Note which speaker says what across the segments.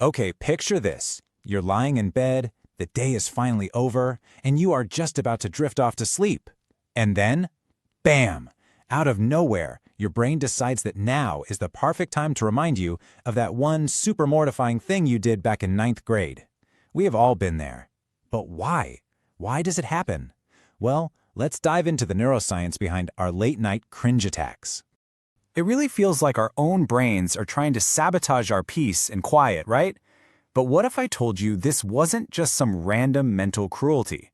Speaker 1: Okay, picture this. You're lying in bed, the day is finally over, and you are just about to drift off to sleep. And then, bam! Out of nowhere, your brain decides that now is the perfect time to remind you of that one super mortifying thing you did back in ninth grade. We have all been there. But why? Why does it happen? Well, let's dive into the neuroscience behind our late-night cringe attacks. It really feels like our own brains are trying to sabotage our peace and quiet, right? But what if I told you this wasn't just some random mental cruelty?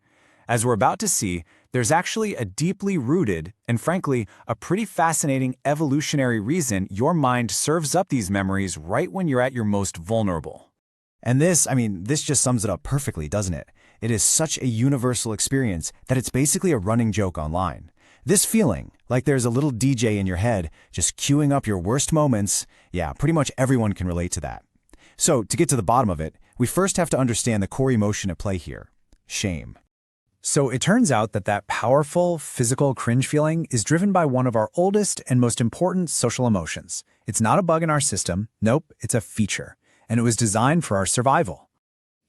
Speaker 1: As we're about to see, there's actually a deeply rooted and frankly, a pretty fascinating evolutionary reason your mind serves up these memories right when you're at your most vulnerable.
Speaker 2: And this just sums it up perfectly, doesn't it? It is such a universal experience that it's basically a running joke online. This feeling, like there's a little DJ in your head just queuing up your worst moments, yeah, pretty much everyone can relate to that. So, to get to the bottom of it, we first have to understand the core emotion at play here: shame. So it turns out that powerful, physical cringe feeling is driven by one of our oldest and most important social emotions. It's not a bug in our system, nope, it's a feature, and it was designed for our survival.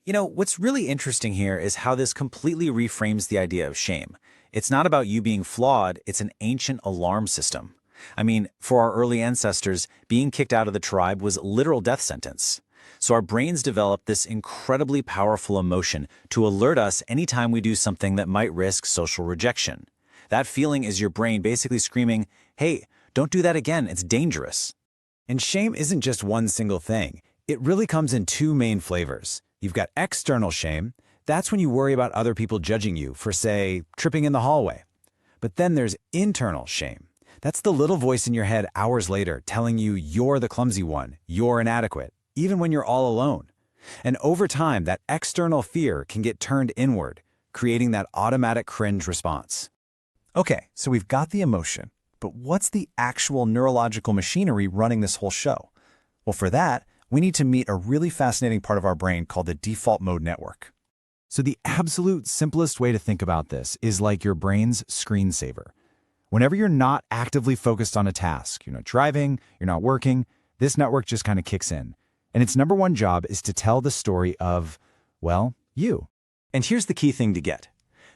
Speaker 1: You know, what's really interesting here is how this completely reframes the idea of shame. It's not about you being flawed, it's an ancient alarm system. I mean, for our early ancestors, being kicked out of the tribe was a literal death sentence. So our brains developed this incredibly powerful emotion to alert us anytime we do something that might risk social rejection. That feeling is your brain basically screaming, hey, don't do that again, it's dangerous.
Speaker 2: And shame isn't just one single thing. It really comes in two main flavors. You've got external shame. That's when you worry about other people judging you for, say, tripping in the hallway. But then there's internal shame. That's the little voice in your head hours later telling you you're the clumsy one, you're inadequate, even when you're all alone. And over time, that external fear can get turned inward, creating that automatic cringe response. Okay, so we've got the emotion, but what's the actual neurological machinery running this whole show? Well, for that, we need to meet a really fascinating part of our brain called the default mode network. So the absolute simplest way to think about this is like your brain's screensaver. Whenever you're not actively focused on a task, you're not driving, you're not working, this network just kind of kicks in. And its number one job is to tell the story of, well, you.
Speaker 1: And here's the key thing to get.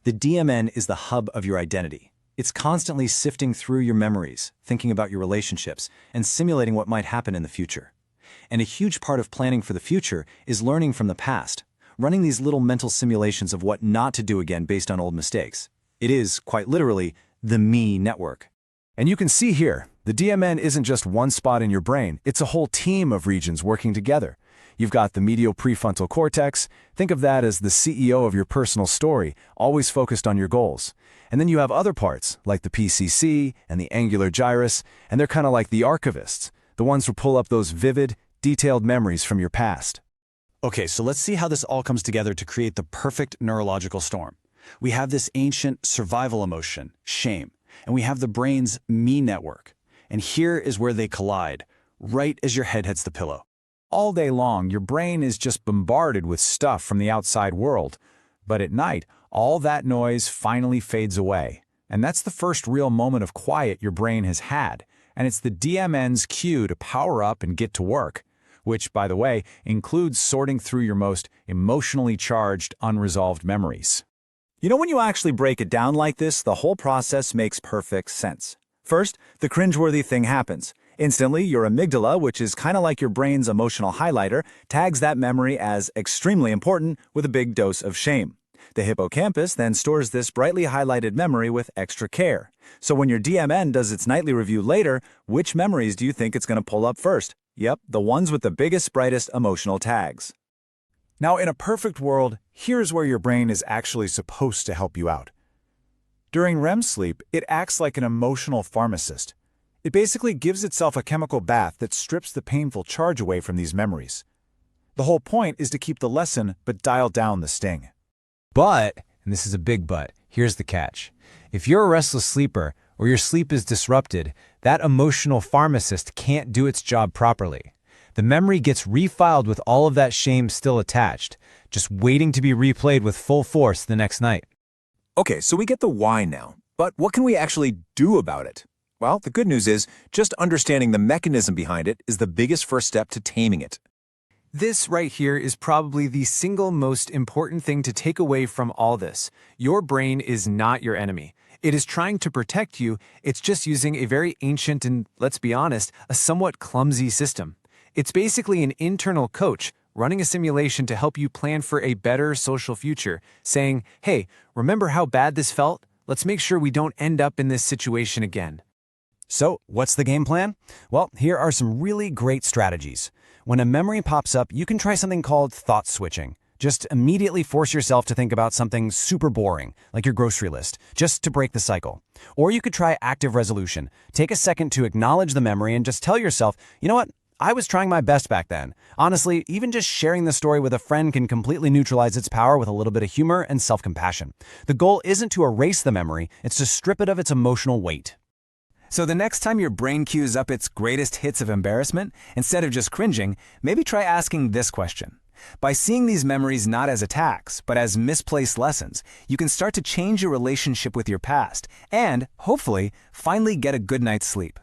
Speaker 1: The DMN is the hub of your identity. It's constantly sifting through your memories, thinking about your relationships, and simulating what might happen in the future. And a huge part of planning for the future is learning from the past, running these little mental simulations of what not to do again based on old mistakes. It is, quite literally, the me network.
Speaker 2: And you can see here, the DMN isn't just one spot in your brain, it's a whole team of regions working together. You've got the medial prefrontal cortex. Think of that as the CEO of your personal story, always focused on your goals. And then you have other parts, like the PCC and the angular gyrus, and they're kind of like the archivists, the ones who pull up those vivid, detailed memories from your past.
Speaker 1: Okay, so let's see how this all comes together to create the perfect neurological storm. We have this ancient survival emotion, shame, and we have the brain's me network. And here is where they collide, right as your head hits the pillow.
Speaker 2: All day long, your brain is just bombarded with stuff from the outside world. But at night, all that noise finally fades away. And that's the first real moment of quiet your brain has had. And it's the DMN's cue to power up and get to work, which, by the way, includes sorting through your most emotionally charged, unresolved memories.
Speaker 1: You know, when you actually break it down like this, the whole process makes perfect sense. First, the cringeworthy thing happens. Instantly, your amygdala, which is kind of like your brain's emotional highlighter, tags that memory as extremely important with a big dose of shame. The hippocampus then stores this brightly highlighted memory with extra care. So when your DMN does its nightly review later, which memories do you think it's going to pull up first? Yep, the ones with the biggest, brightest emotional tags.
Speaker 2: Now, in a perfect world, here's where your brain is actually supposed to help you out. During REM sleep, it acts like an emotional pharmacist. It basically gives itself a chemical bath that strips the painful charge away from these memories. The whole point is to keep the lesson but dial down the sting. But, and this is a big but, here's the catch. If you're a restless sleeper or your sleep is disrupted, that emotional pharmacist can't do its job properly. The memory gets refiled with all of that shame still attached, just waiting to be replayed with full force the next night.
Speaker 1: Okay, so we get the why now, but what can we actually do about it? Well, the good news is just understanding the mechanism behind it is the biggest first step to taming it.
Speaker 3: This right here is probably the single most important thing to take away from all this. Your brain is not your enemy. It is trying to protect you, it's just using a very ancient and, let's be honest, a somewhat clumsy system. It's basically an internal coach running a simulation to help you plan for a better social future, saying, hey, remember how bad this felt? Let's make sure we don't end up in this situation again.
Speaker 2: So, what's the game plan? Well, here are some really great strategies. When a memory pops up, you can try something called thought switching. Just immediately force yourself to think about something super boring, like your grocery list, just to break the cycle. Or you could try active resolution. Take a second to acknowledge the memory and just tell yourself, you know what? I was trying my best back then. Honestly, even just sharing the story with a friend can completely neutralize its power with a little bit of humor and self-compassion. The goal isn't to erase the memory, it's to strip it of its emotional weight.
Speaker 1: So the next time your brain cues up its greatest hits of embarrassment, instead of just cringing, maybe try asking this question. By seeing these memories not as attacks, but as misplaced lessons, you can start to change your relationship with your past and, hopefully, finally get a good night's sleep.